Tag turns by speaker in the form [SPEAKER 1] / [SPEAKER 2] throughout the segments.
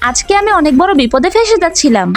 [SPEAKER 1] আজকে আমি অনেক বড় বিপদে ফেসে যাচ্ছিলাম।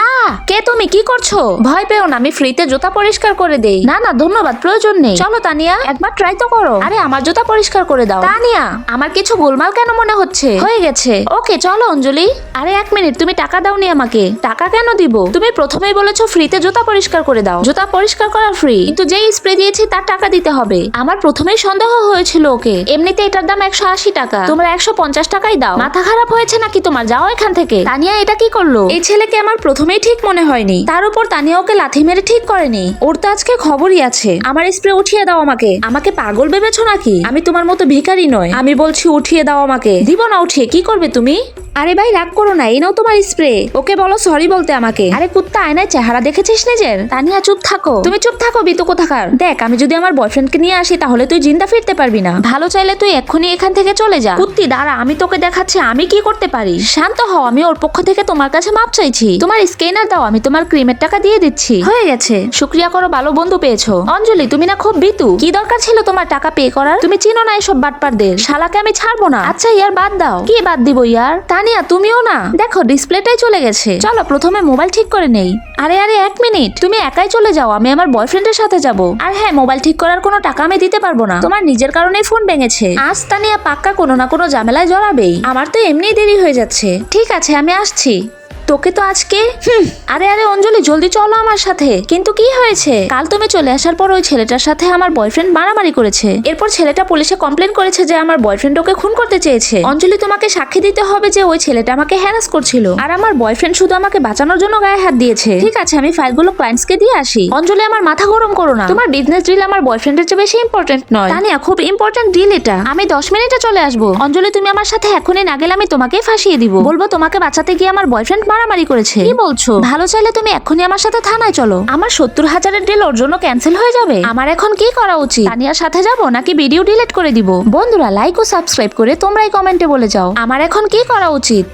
[SPEAKER 1] কে তুমি? কি করছো? ভয় পেও না, আমি ফ্রিতে জুতা পরিষ্কার করে দেই। না না ধন্যবাদ, প্রয়োজন নেই। চলো তানিয়া, একবার ট্রাই তো করো। আরে আমার জুতা পরিষ্কার করে দাও। তানিয়া, আমার কিছু গোলমাল কেন মনে হচ্ছে? হয়ে গেছে। ওকে চলো অঞ্জলি। আরে এক মিনিট, তুমি টাকা দাওনি আমাকে। টাকা কেন দিব? তুমি প্রথমেই বলেছো ফ্রিতে জুতা পরিষ্কার করে দাও। জুতা পরিষ্কার করা ফ্রি, কিন্তু যেই স্প্রে দিয়েছি তার টাকা দিতে হবে। আমার প্রথমেই সন্দেহ হয়েছিল ওকে। এমনিতে এটার দাম 180 টাকা, তোমরা 150 টাকাই দাও। মাথা খারাপ হয়েছে নাকি তোমার? যাও এখান থেকে। তানিয়া এটা কি করলো? এই ছেলেকে আমার প্রথমেই ঠিক মনে হয়নি, তার উপর তানিয়া ওকে লাথি মেরে ঠিক করেনি। ওর তো আজকে খবরই আছে। আমার স্প্রে উঠিয়ে দাও আমাকে। আমাকে পাগল ভেবেছো নাকি? আমি তোমার মতো ভিখারি নয়। আমি বলছি উঠিয়ে দাও আমাকে। দিব না উঠিয়ে, কি করবে তুমি? আরে ভাই রাগ করো না, এই নাও তোমার স্প্রে। ওকে বলো সরি বলতে আমাকে। আরে কুত্তা, আয়নায় চেহারা দেখেছিস নিজের? তানিয়া চুপ থাকো। তুমি চুপ থাকো বিতু কোথাকার। দেখ, আমি যদি আমার বয়ফ্রেন্ডকে নিয়ে আসি তাহলে তুই জিন্দা ফিরতে পারবি না। ভালো চাইলে তুই এক্ষুনি এখান থেকে চলে যা। কুত্তি দাঁড়া, আমি তোকে দেখাচ্ছি আমি কি করতে পারি। শান্ত হও, আমি ওর পক্ষ থেকে তোমার কাছে মাপ চাইছি। তোমার স্ক্যানার দাও, আমি তোমার ক্রিমের টাকা দিয়ে দিচ্ছি। হয়ে গেছে, শুক্রিয়া করো, ভালো বন্ধু পেয়েছো। অঞ্জলি তুমি না খুব বিতু, কি দরকার ছিল তোমার টাকা পে করার? তুমি চিনো না এসব বাটপারদের। শালাকে আমি ছাড়বো না। আচ্ছা ইয়ার বাদ দাও। কি বাদ দিব ইয়ার? তানিয়া তুমিও না, দেখো ডিসপ্লেটাই চলে গেছে। চলো প্রথমে মোবাইল ঠিক করে নেই। আরে আরে এক মিনিট, তুমি একাই চলে যাও, আমি আমার বয়ফ্রেন্ডের সাথে যাব। আর হ্যাঁ, মোবাইল ঠিক করার কোনো টাকা আমি দিতে পারবো না, তোমার নিজের কারণেই ফোন ভেঙেছে। আজ তানিয়া পাক্কা কোনো না কোনো ঝামেলায় জড়াবেই। আমার তো এমনিই দেরি হয়ে যাচ্ছে। ঠিক আছে আমি আসছি। তোকে তো আজকে আরে আরে অঞ্জলি জলদি চলো আমার সাথে। কিন্তু কি হয়েছে? কাল তুমি চলে আসার পর ওই ছেলেটার সাথে আমার বয়ফ্রেন্ড মারামারি করেছে। এরপর ছেলেটা পুলিশে কমপ্লেন করেছে যে আমার বয়ফ্রেন্ড ওকে খুন করতে চেয়েছে। অঞ্জলি তোমাকে সাক্ষী দিতে হবে যে ওই ছেলেটা আমাকে হ্যারাস করছিল, আর আমার বয়ফ্রেন্ড শুধু আমাকে বাঁচানোর জন্য গায়ে হাত দিয়েছে। ঠিক আছে, আমি ফাইলগুলো ক্লায়েন্টসকে দিয়ে আসি। অঞ্জলি আমার মাথা গরম করো না, তোমার বিজনেস ডিল আমার বয়ফ্রেন্ডের চেয়ে বেশি ইম্পর্টেন্ট নয়। তানিয়া খুব ইম্পর্টেন্ট ডিল এটা, আমি 10 মিনিটে চলে আসবো। অঞ্জলি তুমি আমার সাথে এখনই না গেলে আমি তোমাকেই ফাঁসিয়ে দিব। বলবো তোমাকে বাঁচাতে গিয়ে আমার বয়ফ্রেন্ড মারামারি করেছে। কি বলছো? ভালো চাইলে তুমি এক্ষুনি আমার সাথে থানায় চলো। আমার 70,000-এর ডিল ওর জন্য ক্যান্সেল হয়ে যাবে। আমার এখন কি করা উচিত? তানিয়ার সাথে যাব নাকি ভিডিও ডিলিট করে দিব? বন্ধুরা লাইক ও সাবস্ক্রাইব করে তোমরাই কমেন্টে বলে যাও আমার এখন কি করা উচিত।